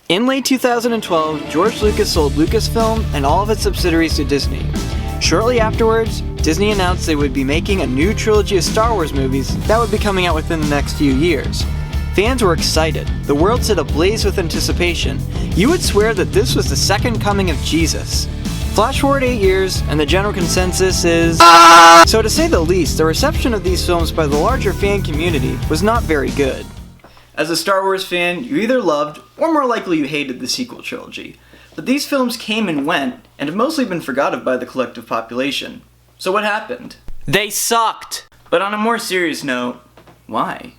In late 2012, George Lucas sold Lucasfilm and all of its subsidiaries to Disney. Shortly afterwards, Disney announced they would be making a new trilogy of Star Wars movies that would be coming out within the next few years. Fans were excited. The world set ablaze with anticipation. You would swear that this was the second coming of Jesus. Flash forward 8 years, and the general consensus is... So to say the least, the reception of these films by the larger fan community was not very good. As a Star Wars fan, you either loved, or more likely you hated the sequel trilogy. But these films came and went, and have mostly been forgotten by the collective population. So what happened? They sucked! But on a more serious note, why?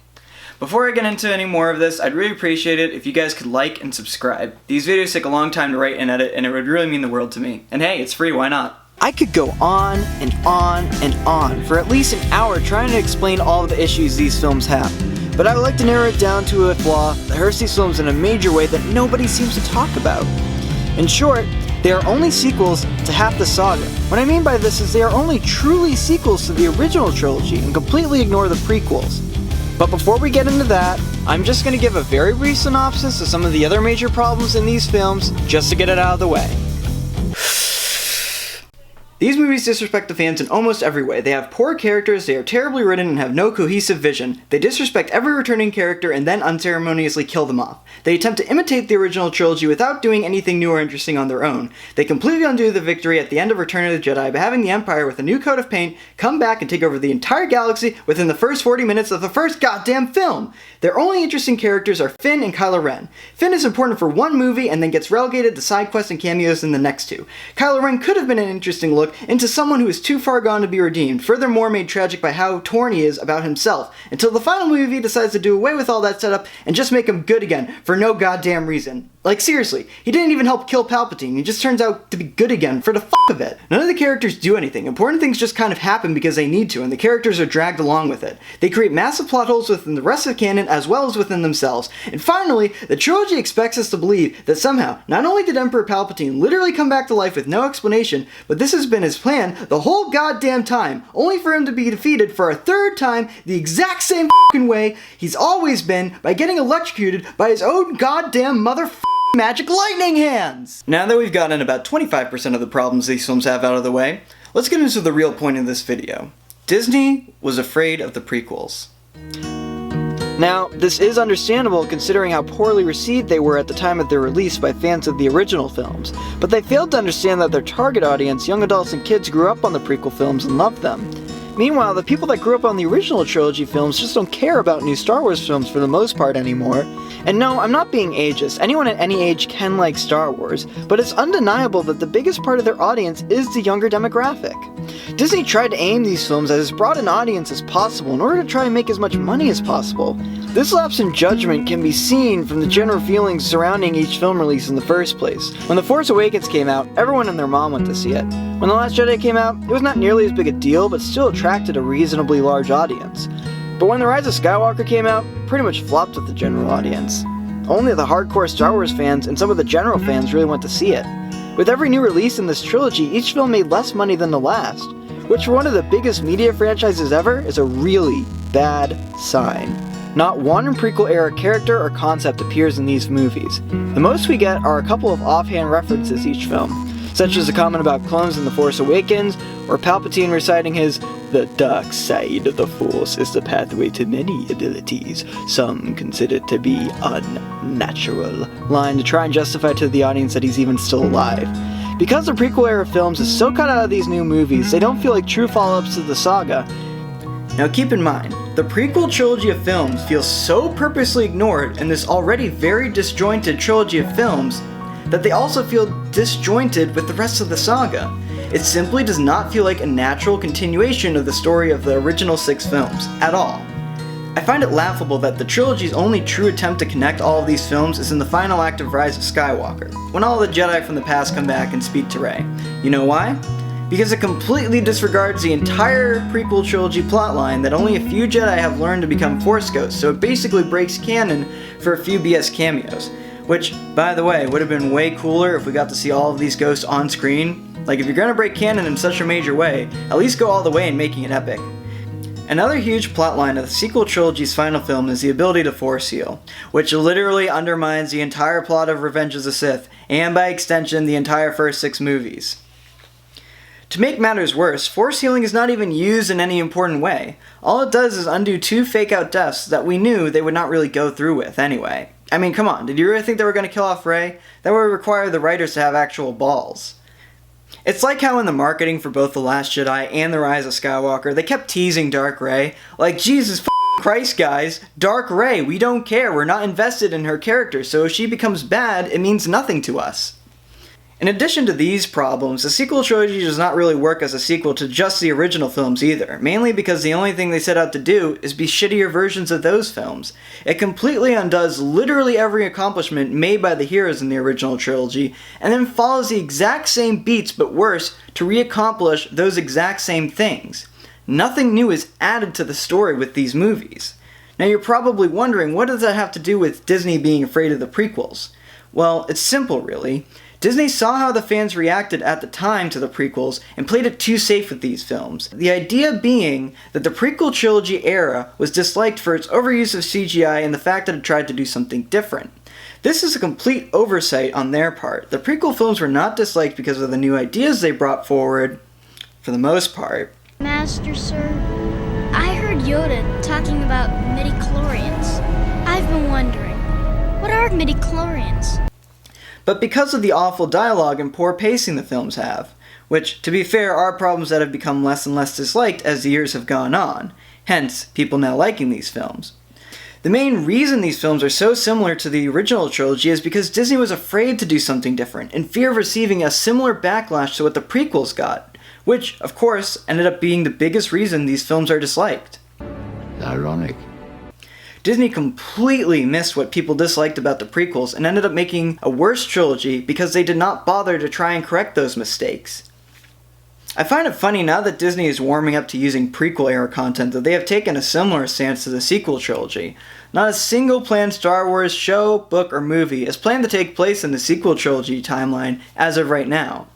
Before I get into any more of this, I'd really appreciate it if you guys could like and subscribe. These videos take a long time to write and edit, and it would really mean the world to me. And hey, it's free, why not? I could go on and on and on for at least an hour trying to explain all of the issues these films have. But I would like to narrow it down to a flaw that hurts these films in a major way that nobody seems to talk about. In short, they are only sequels to half the saga. What I mean by this is they are only truly sequels to the original trilogy and completely ignore the prequels. But before we get into that, I'm just going to give a very brief synopsis of some of the other major problems in these films, just to get it out of the way. These movies disrespect the fans in almost every way. They have poor characters, they are terribly written, and have no cohesive vision. They disrespect every returning character and then unceremoniously kill them off. They attempt to imitate the original trilogy without doing anything new or interesting on their own. They completely undo the victory at the end of Return of the Jedi by having the Empire, with a new coat of paint, come back and take over the entire galaxy within the first 40 minutes of the first goddamn film! Their only interesting characters are Finn and Kylo Ren. Finn is important for one movie and then gets relegated to side quests and cameos in the next two. Kylo Ren could have been an interesting look into someone who is too far gone to be redeemed, furthermore made tragic by how torn he is about himself, until the final movie decides to do away with all that setup and just make him good again, for no goddamn reason. Like seriously, he didn't even help kill Palpatine, he just turns out to be good again for the f*** of it. None of the characters do anything, important things just kind of happen because they need to, and the characters are dragged along with it. They create massive plot holes within the rest of the canon as well as within themselves. And finally, the trilogy expects us to believe that somehow, not only did Emperor Palpatine literally come back to life with no explanation, but this has been his plan the whole goddamn time, only for him to be defeated for a third time the exact same f***ing way he's always been, by getting electrocuted by his own goddamn magic lightning hands! Now that we've gotten about 25% of the problems these films have out of the way, let's get into the real point of this video. Disney was afraid of the prequels. Now, this is understandable considering how poorly received they were at the time of their release by fans of the original films, but they failed to understand that their target audience, young adults and kids, grew up on the prequel films and loved them. Meanwhile, the people that grew up on the original trilogy films just don't care about new Star Wars films for the most part anymore. And no, I'm not being ageist. Anyone at any age can like Star Wars, but it's undeniable that the biggest part of their audience is the younger demographic. Disney tried to aim these films at as broad an audience as possible in order to try and make as much money as possible. This lapse in judgment can be seen from the general feelings surrounding each film release in the first place. When The Force Awakens came out, everyone and their mom went to see it. When The Last Jedi came out, it was not nearly as big a deal, but still attracted a reasonably large audience. But when The Rise of Skywalker came out, it pretty much flopped with the general audience. Only the hardcore Star Wars fans and some of the general fans really went to see it. With every new release in this trilogy, each film made less money than the last, which for one of the biggest media franchises ever is a really bad sign. Not one prequel-era character or concept appears in these movies. The most we get are a couple of offhand references each film, such as a comment about clones in The Force Awakens, or Palpatine reciting his "The dark side of the Force is the pathway to many abilities, some consider to be unnatural" line to try and justify to the audience that he's even still alive. Because the prequel-era films is so cut out of these new movies, they don't feel like true follow-ups to the saga. Now keep in mind, the prequel trilogy of films feels so purposely ignored in this already very disjointed trilogy of films that they also feel disjointed with the rest of the saga. It simply does not feel like a natural continuation of the story of the original 6 films, at all. I find it laughable that the trilogy's only true attempt to connect all of these films is in the final act of Rise of Skywalker, when all the Jedi from the past come back and speak to Rey. You know why? Because it completely disregards the entire prequel trilogy plotline that only a few Jedi have learned to become Force Ghosts, so it basically breaks canon for a few BS cameos. Which, by the way, would have been way cooler if we got to see all of these ghosts on screen. Like, if you're gonna break canon in such a major way, at least go all the way in making it epic. Another huge plotline of the sequel trilogy's final film is the ability to force heal, which literally undermines the entire plot of Revenge of the Sith, and by extension, the entire first 6 movies. To make matters worse, force healing is not even used in any important way. All it does is undo 2 fake-out deaths that we knew they would not really go through with anyway. I mean, come on, did you really think they were going to kill off Rey? That would require the writers to have actual balls. It's like how in the marketing for both The Last Jedi and The Rise of Skywalker, they kept teasing Dark Rey. Like, Jesus Christ, guys, Dark Rey, we don't care, we're not invested in her character, so if she becomes bad, it means nothing to us. In addition to these problems, the sequel trilogy does not really work as a sequel to just the original films either, mainly because the only thing they set out to do is be shittier versions of those films. It completely undoes literally every accomplishment made by the heroes in the original trilogy, and then follows the exact same beats but worse to re-accomplish those exact same things. Nothing new is added to the story with these movies. Now you're probably wondering, what does that have to do with Disney being afraid of the prequels? Well, it's simple really. Disney saw how the fans reacted at the time to the prequels and played it too safe with these films. The idea being that the prequel trilogy era was disliked for its overuse of CGI and the fact that it tried to do something different. This is a complete oversight on their part. The prequel films were not disliked because of the new ideas they brought forward, for the most part. Master, sir, I heard Yoda talking about midichlorians. I've been wondering, what are midichlorians? But because of the awful dialogue and poor pacing the films have, which, to be fair, are problems that have become less and less disliked as the years have gone on, hence, people now liking these films. The main reason these films are so similar to the original trilogy is because Disney was afraid to do something different, in fear of receiving a similar backlash to what the prequels got, which, of course, ended up being the biggest reason these films are disliked. Ironic. Disney completely missed what people disliked about the prequels and ended up making a worse trilogy because they did not bother to try and correct those mistakes. I find it funny now that Disney is warming up to using prequel-era content that they have taken a similar stance to the sequel trilogy. Not a single planned Star Wars show, book, or movie is planned to take place in the sequel trilogy timeline as of right now.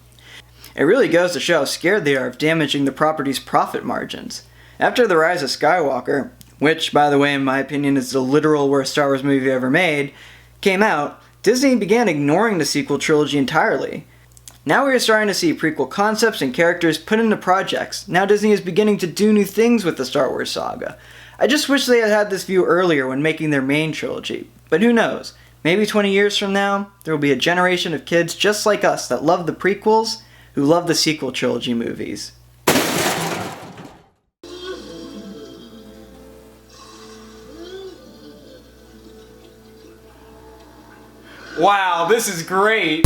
It really goes to show how scared they are of damaging the property's profit margins. After The Rise of Skywalker, which, by the way, in my opinion, is the literal worst Star Wars movie ever made, came out, Disney began ignoring the sequel trilogy entirely. Now we are starting to see prequel concepts and characters put into projects. Now Disney is beginning to do new things with the Star Wars saga. I just wish they had had this view earlier when making their main trilogy. But who knows? Maybe 20 years from now, there will be a generation of kids just like us that love the prequels, who love the sequel trilogy movies. Wow, this is great!